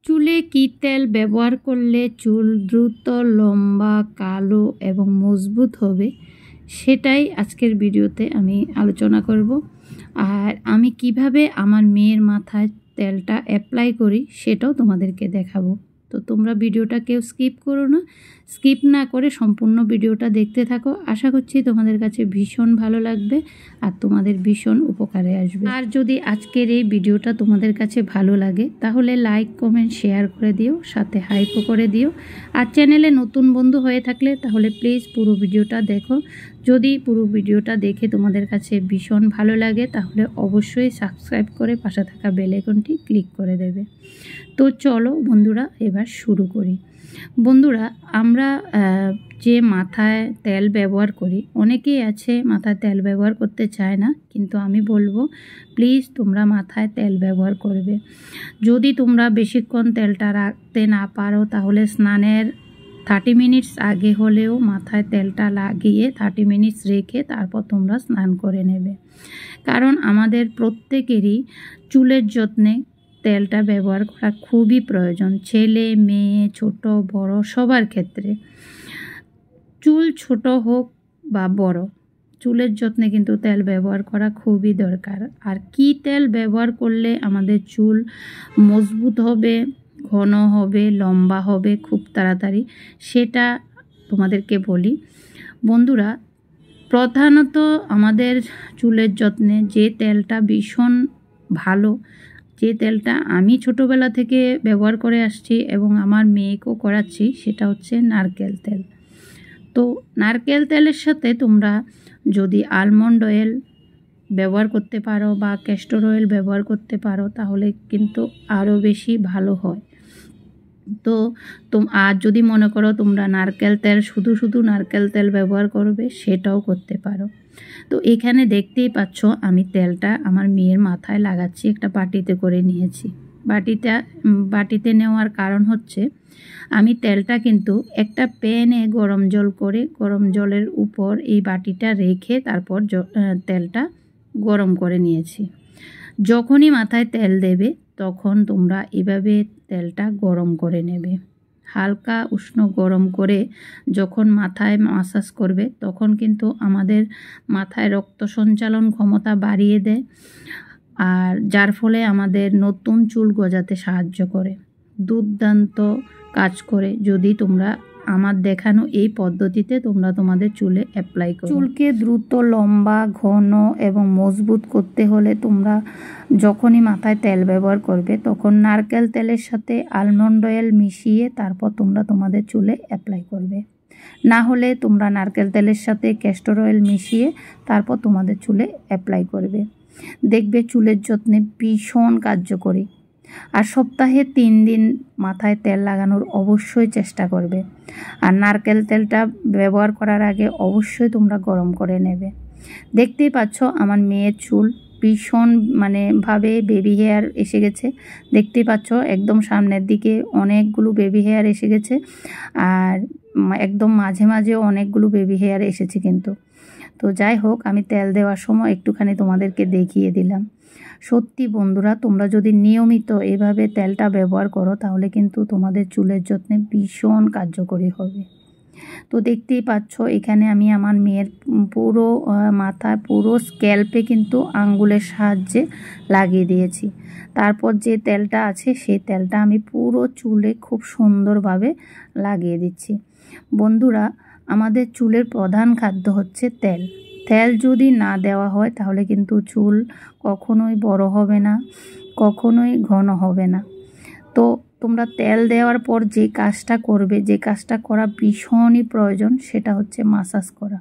চুলে কী তেল ব্যবহার করলে চুল দ্রুত লম্বা, কালো এবং মজবুত হবে সেটাই আজকের ভিডিওতে আমি আলোচনা করব। আর আমি কিভাবে আমার মেয়ের মাথায় তেলটা অ্যাপ্লাই করি সেটাও তোমাদেরকে দেখাবো। তো তোমরা ভিডিওটা কেউ স্কিপ করো না, স্কিপ না করে সম্পূর্ণ ভিডিওটা দেখতে থাকো। আশা করছি তোমাদের কাছে ভীষণ ভালো লাগবে আর তোমাদের ভীষণ উপকারে আসবে। আর যদি আজকের এই ভিডিওটা তোমাদের কাছে ভালো লাগে তাহলে লাইক, কমেন্ট, শেয়ার করে দিও, সাথে হাইপও করে দিও। আর চ্যানেলে নতুন বন্ধু হয়ে থাকলে তাহলে প্লিজ পুরো ভিডিওটা দেখো। যদি পুরো ভিডিওটা দেখে তোমাদের কাছে ভীষণ ভালো লাগে তাহলে অবশ্যই সাবস্ক্রাইব করে পাশে থাকা বেল আইকনটি ক্লিক করে দেবে। তো চলো বন্ধুরা এবার শুরু করি। বন্ধুরা, আমরা যে মাথায় তেল ব্যবহার করি, অনেকেই আছে মাথায় তেল ব্যবহার করতে চায় না, কিন্তু আমি বলবো প্লিজ তোমরা মাথায় তেল ব্যবহার করবে। যদি তোমরা বেশিক্ষণ তেলটা রাখতে না পারো তাহলে স্নানের 30 মিনিটস আগে হলেও মাথায় তেলটা লাগিয়ে 30 মিনিটস রেখে তারপর তোমরা স্নান করে নেবে। কারণ আমাদের প্রত্যেকেরই চুলের যত্নে তেলটা ব্যবহার করা খুবই প্রয়োজন, ছেলে মেয়ে ছোট বড় সবার ক্ষেত্রে। চুল ছোট হোক বা বড়, চুলের যত্নে কিন্তু তেল ব্যবহার করা খুবই দরকার। আর কি তেল ব্যবহার করলে আমাদের চুল মজবুত হবে, ঘন হবে, লম্বা হবে খুব তাড়াতাড়ি, সেটা তোমাদেরকে বলি। বন্ধুরা, প্রধানত আমাদের চুলের যত্নে যে তেলটা ভীষণ ভালো, যে তেলটা আমি ছোটোবেলা থেকে ব্যবহার করে আসছি এবং আমার মেয়েকেও করাচ্ছি, সেটা হচ্ছে নারকেল তেল। তো নারকেল তেলের সাথে তোমরা যদি আলমন্ড অয়েল ব্যবহার করতে পারো বা ক্যাস্টর অয়েল ব্যবহার করতে পারো তাহলে কিন্তু আরও বেশি ভালো হয়। তো আর যদি মনে করো তোমরা নারকেল তেল শুধু নারকেল তেল ব্যবহার করবে, সেটাও করতে পারো। তো এখানে দেখতেই পাচ্ছ আমি তেলটা আমার মেয়ের মাথায় লাগাচ্ছি, একটা বাটিতে করে নিয়েছি। বাটিতে নেওয়ার কারণ হচ্ছে আমি তেলটা কিন্তু একটা প্যানে গরম জল করে, গরম জলের উপর এই বাটিটা রেখে তারপর তেলটা গরম করে নিয়েছি। যখনই মাথায় তেল দেবে তখন তোমরা এভাবে তেলটা গরম করে নেবে। হালকা উষ্ণ গরম করে যখন মাথায় মাসাজ করবে তখন কিন্তু আমাদের মাথায় রক্ত সঞ্চালন ক্ষমতা বাড়িয়ে দেয়, আর যার ফলে আমাদের নতুন চুল গজাতে সাহায্য করে। দুর্দান্ত কাজ করে যদি তোমরা আমার দেখানো এই পদ্ধতিতে তোমরা তোমাদের চুলে অ্যাপ্লাই করো। চুলকে দ্রুত লম্বা, ঘন এবং মজবুত করতে হলে তোমরা যখনই মাথায় তেল ব্যবহার করবে তখন নারকেল তেলের সাথে আলমন্ড অয়েল মিশিয়ে তারপর তোমরা তোমাদের চুলে অ্যাপ্লাই করবে। না হলে তোমরা নারকেল তেলের সাথে ক্যাস্টর অয়েল মিশিয়ে তারপর তোমাদের চুলে অ্যাপ্লাই করবে। দেখবে চুলের যত্নে ভীষণ কার্যকরী। আর সপ্তাহে 3 দিন মাথায় তেল লাগানোর অবশ্যই চেষ্টা করবে। আর নারকেল তেলটা ব্যবহার করার আগে অবশ্যই তোমরা গরম করে নেবে। দেখতেই পাচ্ছ আমার মেয়ের চুল ভীষণ ভাবে বেবি হেয়ার এসে গেছে। দেখতেই পাচ্ছ একদম সামনের দিকে অনেকগুলো বেবি হেয়ার এসে গেছে, আর একদম মাঝে মাঝেও অনেকগুলো বেবি হেয়ার এসেছে কিন্তু। তো যাই হোক, আমি তেল দেওয়ার সময় একটুখানি তোমাদেরকে দেখিয়ে দিলাম। সত্যি বন্ধুরা, তোমরা যদি নিয়মিত এভাবে তেলটা ব্যবহার করো তাহলে কিন্তু তোমাদের চুলের যত্নে ভীষণ কার্যকরী হবে। তো দেখতেই পাচ্ছ এখানে আমি আমার মেয়ের পুরো মাথায়, পুরো স্ক্যাল্পে কিন্তু আঙ্গুলের সাহায্যে লাগিয়ে দিয়েছি। তারপর যে তেলটা আছে সেই তেলটা আমি পুরো চুলে খুব সুন্দরভাবে লাগিয়ে দিচ্ছি। বন্ধুরা, আমাদের চুলের প্রধান খাদ্য হচ্ছে তেল। তেল যদি না দেওয়া হয় তাহলে কিন্তু চুল কখনোই বড় হবে না, কখনোই ঘন হবে না। তো তোমরা তেল দেওয়ার পর যে কাজটা করবে, যে কাজটা করা ভীষণই প্রয়োজন, সেটা হচ্ছে মাসাজ করা।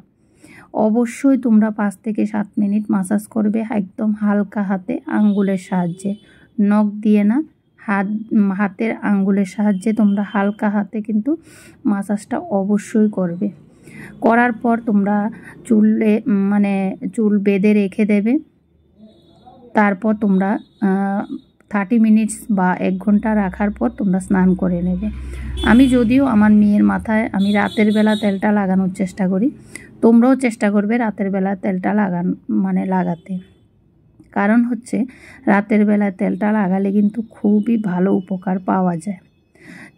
অবশ্যই তোমরা 5 থেকে 7 মিনিট মাসাজ করবে একদম হালকা হাতে, আঙ্গুলের সাহায্যে, নখ দিয়ে না, হাতের আঙ্গুলের সাহায্যে তোমরা হালকা হাতে কিন্তু মাসাজটা অবশ্যই করবে। করার পর তোমরা চুল বেঁধে রেখে দেবে। তারপর তোমরা 30 মিনিটস বা 1 ঘন্টা রাখার পর তোমরা স্নান করে নেবে। আমি যদিও আমার মেয়ের মাথায় আমি রাতের বেলা তেলটা লাগানোর চেষ্টা করি, তোমরাও চেষ্টা করবে রাতের বেলা তেলটা লাগাতে। কারণ হচ্ছে রাতের বেলা তেলটা লাগালে কিন্তু খুবই ভালো উপকার পাওয়া যায়।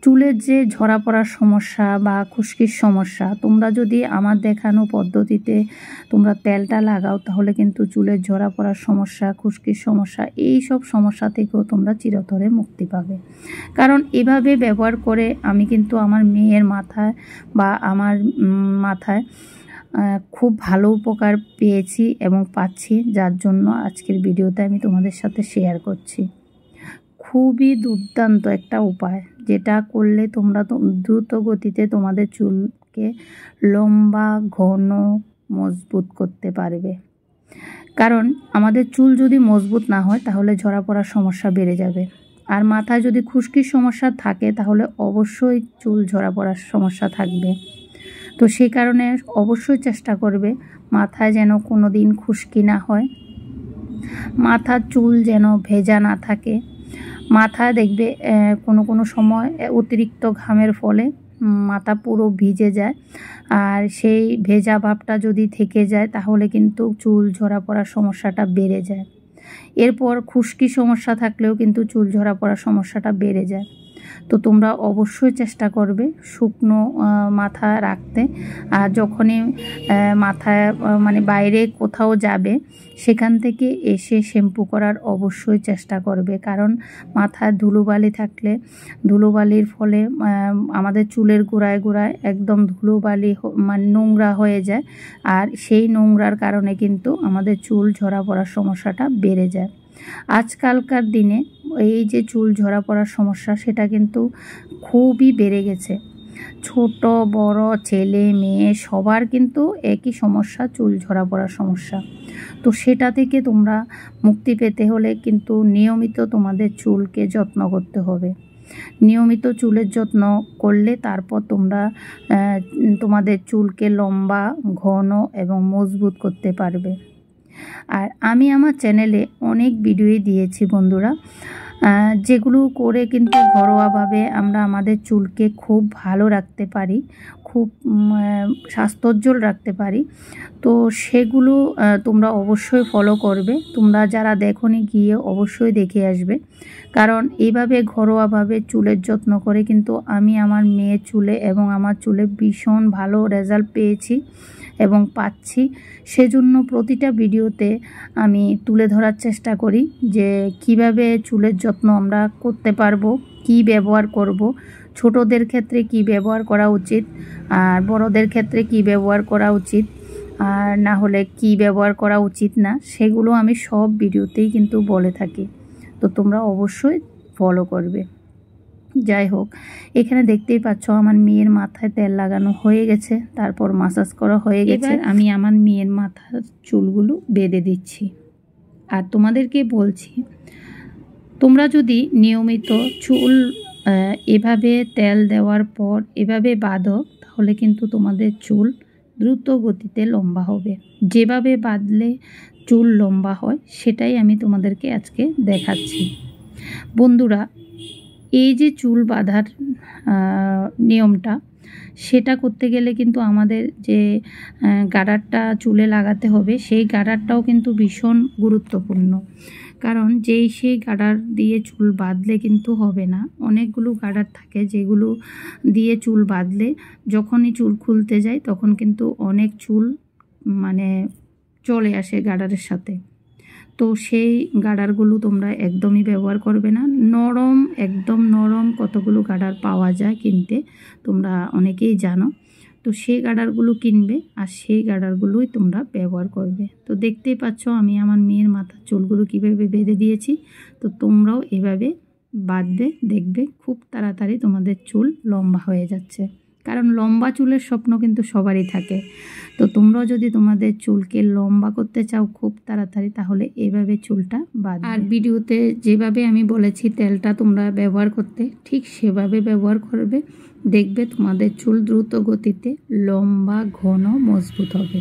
চুলের যে ঝরা পড়ার সমস্যা বা খুশকির সমস্যা, তোমরা যদি আমার দেখানো পদ্ধতিতে তোমরা তেলটা লাগাও তাহলে কিন্তু চুলের ঝরা পড়ার সমস্যা, খুশকির সমস্যা, এই সব সমস্যা থেকেও তোমরা চিরতরে মুক্তি পাবে। কারণ এভাবে ব্যবহার করে আমি কিন্তু আমার মেয়ের মাথায় বা আমার মাথায় খুব ভালো উপকার পেয়েছি এবং পাচ্ছি, যার জন্য আজকের ভিডিওতে আমি তোমাদের সাথে শেয়ার করছি। খুবই দুর্দান্ত একটা উপায়, যেটা করলে তোমরা দ্রুত গতিতে তোমাদের চুলকে লম্বা, ঘন, মজবুত করতে পারবে। কারণ আমাদের চুল যদি মজবুত না হয় তাহলে ঝরা পড়ার সমস্যা বেড়ে যাবে। আর মাথায় যদি খুশকির সমস্যা থাকে তাহলে অবশ্যই চুল ঝরা পড়ার সমস্যা থাকবে। তো সেই কারণে অবশ্যই চেষ্টা করবে মাথায় যেন কোনো দিন খুশকি না হয়, মাথার চুল যেন ভেজা না থাকে। মাথা দেখবে কোনো সময় অতিরিক্ত ঘামের ফলে মাথা পুরো ভিজে যায়, আর সেই ভেজা ভাবটা যদি থেকে যায় তাহলে কিন্তু চুল ঝরা পড়ার সমস্যাটা বেড়ে যায়। এরপর খুশকি সমস্যা থাকলেও কিন্তু চুল ঝরা পড়ার সমস্যাটা বেড়ে যায়। তো তোমরা অবশ্যই চেষ্টা করবে শুকনো মাথা রাখতে। আর যখনই মাথায় মানে বাইরে কোথাও যাবে সেখান থেকে এসে শ্যাম্পু করার অবশ্যই চেষ্টা করবে। কারণ মাথায় ধুলোবালি থাকলে ধুলোবালির ফলে আমাদের চুলের গোড়ায় গোড়ায় একদম ধুলোবালি মানে নোংরা হয়ে যায়, আর সেই নোংরার কারণে কিন্তু আমাদের চুল ঝরা পড়ার সমস্যাটা বেড়ে যায়। আজকালকার দিনে এই যে চুল ঝরা পড়ার সমস্যা সেটা কিন্তু খুবই বেড়ে গেছে। ছোট বড় ছেলে মেয়ে সবার কিন্তু একই সমস্যা, চুল ঝরা পড়ার সমস্যা। তো সেটা থেকে তোমরা মুক্তি পেতে হলে কিন্তু নিয়মিত তোমাদের চুলকে যত্ন করতে হবে। নিয়মিত চুলের যত্ন করলে তারপর তোমরা তোমাদের চুলকে লম্বা, ঘন এবং মজবুত করতে পারবে। আর আমি আমার চ্যানেলে অনেক ভিডিওই দিয়েছি বন্ধুরা, যেগুলো করে কিন্তু ঘরোয়াভাবে আমরা আমাদের চুলকে খুব ভালো রাখতে পারি, খুব স্বাস্থ্যোজ্জ্বল রাখতে পারি। তো সেগুলো তোমরা অবশ্যই ফলো করবে। তোমরা যারা দেখোনি গিয়ে অবশ্যই দেখে আসবে। কারণ এইভাবে ঘরোয়াভাবে চুলের যত্ন করে কিন্তু আমি আমার মেয়ের চুলে এবং আমার চুলে ভীষণ ভালো রেজাল্ট পেয়েছি এবং পাচ্ছি। সেজন্য প্রতিটা ভিডিওতে আমি তুলে ধরার চেষ্টা করি যে কিভাবে চুলের যত্ন আমরা করতে পারবো, কি ব্যবহার করব, ছোটদের ক্ষেত্রে কি ব্যবহার করা উচিত আর বড়দের ক্ষেত্রে কি ব্যবহার করা উচিত আর না হলে কি ব্যবহার করা উচিত না, সেগুলো আমি সব ভিডিওতেই কিন্তু বলে থাকি। তো তোমরা অবশ্যই ফলো করবে। যাই হোক, এখানে দেখতেই পাচ্ছ আমার মেয়ের মাথায় তেল লাগানো হয়ে গেছে, তারপর মাসাজ করা হয়ে গেছে। আমি আমার মেয়ের মাথার চুলগুলো বেঁধে দিচ্ছি। আর তোমাদেরকে বলছি, তোমরা যদি নিয়মিত চুল এভাবে তেল দেওয়ার পর এভাবে বাঁধো তাহলে কিন্তু তোমাদের চুল দ্রুত গতিতে লম্বা হবে। যেভাবে বাঁধলে চুল লম্বা হয় সেটাই আমি তোমাদেরকে আজকে দেখাচ্ছি। বন্ধুরা, এই যে চুল বাঁধার নিয়মটা, সেটা করতে গেলে কিন্তু আমাদের যে গার্ডারটা চুলে লাগাতে হবে সেই গার্ডারটাও কিন্তু ভীষণ গুরুত্বপূর্ণ। কারণ সেই গার্ডার দিয়ে চুল বাঁধলে কিন্তু হবে না। অনেকগুলো গার্ডার থাকে যেগুলো দিয়ে চুল বাঁধলে যখনই চুল খুলতে যায় তখন কিন্তু অনেক চুল মানে চলে আসে গার্ডারের সাথে। তো সেই গার্ডারগুলো তোমরা একদমই ব্যবহার করবে না। নরম, একদম নরম কতগুলো গার্ডার পাওয়া যায় কিনতে, তোমরা অনেকেই জানো। তো সেই গার্ডারগুলো কিনবে আর সেই গার্ডারগুলোই তোমরা ব্যবহার করবে। তো দেখতেই পাচ্ছ আমি আমার মেয়ের মাথার চুলগুলো কীভাবে বেঁধে দিয়েছি। তো তোমরাও এভাবে বাঁধবে, দেখবে খুব তাড়াতাড়ি তোমাদের চুল লম্বা হয়ে যাচ্ছে। কারণ লম্বা চুলের স্বপ্ন কিন্তু সবারই থাকে। তো তোমরাও যদি তোমাদের চুলকে লম্বা করতে চাও খুব তাড়াতাড়ি তাহলে এভাবে চুলটা বাঁধবে। আর ভিডিওতে যেভাবে আমি বলেছি তেলটা তোমরা ব্যবহার করতে, ঠিক সেভাবে ব্যবহার করবে। দেখবে তোমাদের চুল দ্রুত গতিতে লম্বা, ঘন, মজবুত হবে।